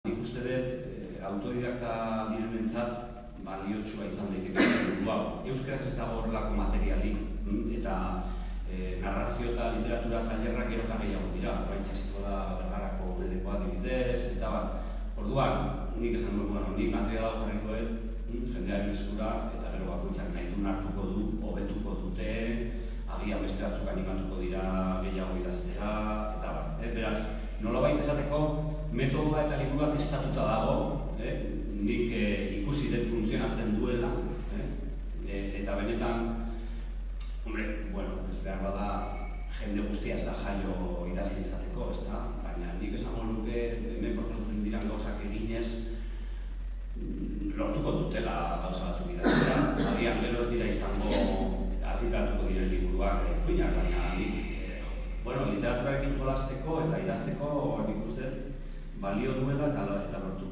Ikuste dut, autodidakta direnentzat baliotsua izan daiteke. Euskaraz ez dago horrelako materialik, eta narrazio eta literatura tailerrak gero eta gehiago dira. Itxasiko da Bergarako Bedekoa adibidez, eta orduan, nik esan duen, nik materiala jarrikoet jendearen eskura, eta gero bakoitzak nahi duen hartuko du, hobetuko dute, agian beste batzuk animatuko dira gehiago idaztera, eta beraz, nolabait esateko, metodoa eta liburua testatuta dago, nik ikusi dut funtzionatzen duela, eta benetan, ez behar bada jende guztia ez da jaio idazle izateko, baina nik esango nuke hemen proposatzen diran gauzak eginez lortuko dutela gauza batzuk idaztera. Agian gero ez dira izango argitaratuko diren liburuak, baina nik literaturarekin jolasteko eta idazteko nik uste balio duela eta lortu